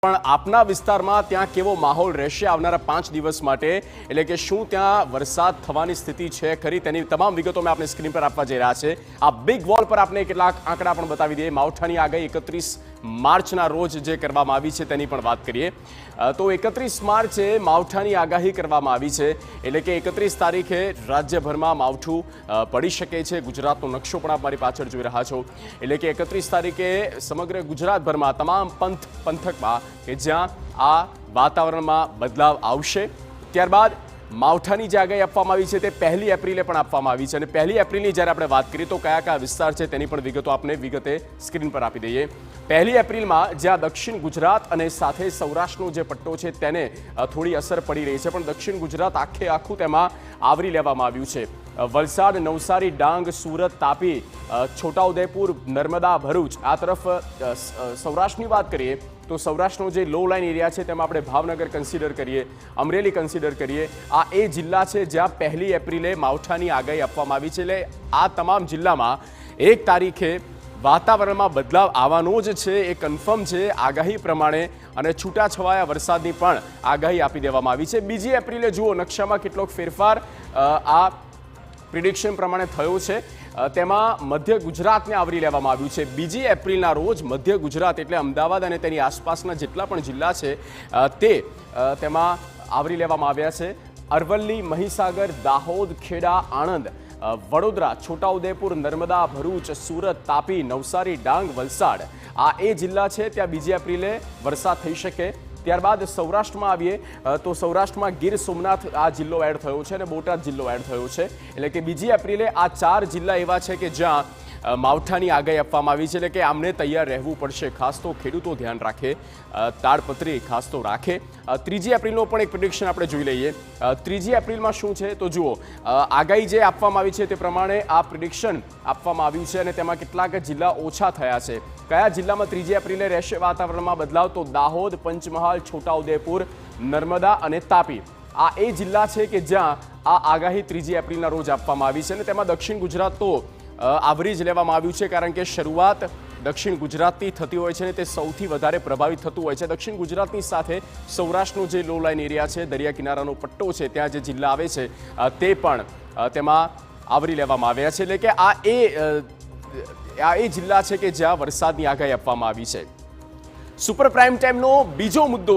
પણ આપના વિસ્તારમાં ત્યાં કેવો માહોલ રહેશે આવનારા 5 દિવસ માટે, એટલે કે શું ત્યાં વરસાદ થવાની સ્થિતિ છે ખરી, તેની તમામ વિગતો મેં આપને સ્ક્રીન પર આપવા જઈ રહ્યા છે। આ બિગ વોલ પર આપણે કેટલાક આંકડા પણ બતાવી દઈએ। માવઠાની આગાહી 31 માર્ચના રોજ જે કરવામાં આવી છે તેની પણ વાત કરીએ તો 31 માર્ચે માવઠાની આગાહી કરવામાં આવી છે, એટલે કે 31 તારીખે રાજ્યભરમાં માવઠું પડી શકે છે। ગુજરાતનો નકશો પણ આપ મારી પાછળ જોઈ રહ્યા છો, એટલે કે 31 તારીખે સમગ્ર ગુજરાતભરમાં તમામ પંથકમાં કે જ્યાં આ વાતાવરણમાં બદલાવ આવશે। ત્યારબાદ માવઠાની જે આગાહી આપવામાં આવી છે તે 1 એપ્રિલે પણ આપવામાં આવી છે, અને 1 એપ્રિલની જ્યારે આપણે વાત કરીએ તો કયા કયા વિસ્તાર છે તેની પણ વિગતો આપણે વિગતે સ્ક્રીન પર આપી દઈએ। 1 એપ્રિલમાં જ્યાં દક્ષિણ ગુજરાત અને સાથે સૌરાષ્ટ્રનો જે પટ્ટો છે તેને થોડી અસર પડી રહી છે, પણ દક્ષિણ ગુજરાત આખું તેમાં આવરી લેવામાં આવ્યું છે। વલસાડ, નવસારી, ડાંગ, સુરત, તાપી, છોટાઉદેપુર, નર્મદા, ભરૂચ આ તરફ સૌરાષ્ટ્રની વાત કરીએ તો સૌરાષ્ટ્રનો જે લો લાઇન એરિયા છે તેમાં આપણે ભાવનગર કન્સિડર કરીએ, અમરેલી કન્સિડર કરીએ। આ એ જિલ્લા છે જ્યાં 1 એપ્રિલે માવઠાની આગાહી આપવામાં આવી છે, એટલે આ તમામ જિલ્લામાં 1 તારીખે વાતાવરણમાં બદલાવ આવવાનો જ છે, એ કન્ફર્મ છે આગાહી પ્રમાણે, અને છૂટાછવાયા વરસાદની પણ આગાહી આપી દેવામાં આવી છે। 2 એપ્રિલે જુઓ નકશામાં કેટલોક ફેરફાર આ પ્રિડિક્શન પ્રમાણે થયો છે, તેમાં મધ્ય ગુજરાતને આવરી લેવામાં આવ્યું છે। 2 એપ્રિલના રોજ મધ્ય ગુજરાત એટલે અમદાવાદ અને તેની આસપાસના જેટલા પણ જિલ્લા છે તે તેમાં આવરી લેવામાં આવ્યા છે। અરવલ્લી, મહીસાગર, દાહોદ, ખેડા, આણંદ, વડોદરા, છોટાઉદેપુર, નર્મદા, ભરૂચ, સુરત, તાપી, નવસારી, ડાંગ, વલસાડ આ એ જિલ્લા છે ત્યાં 2 એપ્રિલે વરસાદ થઈ શકે। ત્યારબાદ સૌરાષ્ટ્રમાં આવીએ તો સૌરાષ્ટ્રમાં ગીર સોમનાથ આ જિલ્લો એડ થયો છે અને બોટાદ જિલ્લો એડ થયો છે, એટલે કે 2 એપ્રિલે આ 4 જિલ્લા એવા છે કે જ્યાં માવઠાની આગાહી આપવામાં આવી છે, એટલે કે આમને તૈયાર રહેવું પડશે। ખાસ તો ખેડૂતો ધ્યાન રાખે, તાડપત્રી ખાસ તો રાખે। 3 એપ્રિલનો પણ એક પ્રિડિક્શન આપણે જોઈ લઈએ। 3 એપ્રિલમાં શું છે તો જુઓ આગાહી જે આપવામાં આવી છે તે પ્રમાણે આ પ્રિડિક્શન આપવામાં આવ્યું છે, અને તેમાં કેટલાક જિલ્લા ઓછા થયા છે। કયા જિલ્લામાં 3 એપ્રિલે રહેશે વાતાવરણમાં બદલાવ તો દાહોદ, પંચમહાલ, છોટાઉદેપુર, નર્મદા અને તાપી આ એ જિલ્લા છે કે જ્યાં આ આગાહી 3 એપ્રિલના રોજ આપવામાં આવી છે, અને તેમાં દક્ષિણ ગુજરાત તો આવરી જ લેવામાં આવ્યું છે, કારણ કે શરૂઆત દક્ષિણ ગુજરાતથી થતી હોય છે અને તે સૌથી વધારે પ્રભાવિત થતું હોય છે। દક્ષિણ ગુજરાતની સાથે સૌરાષ્ટ્રનો જે લો લાઇન એરિયા છે, દરિયા કિનારાનો પટ્ટો છે, ત્યાં જે જિલ્લા આવે છે તે પણ તેમાં આવરી લેવામાં આવ્યા છે, એટલે કે આ એ જિલ્લા છે કે જ્યાં વરસાદની આગાહી આપવામાં આવી છે। સુપર પ્રાઇમ ટાઈમનો બીજો મુદ્દો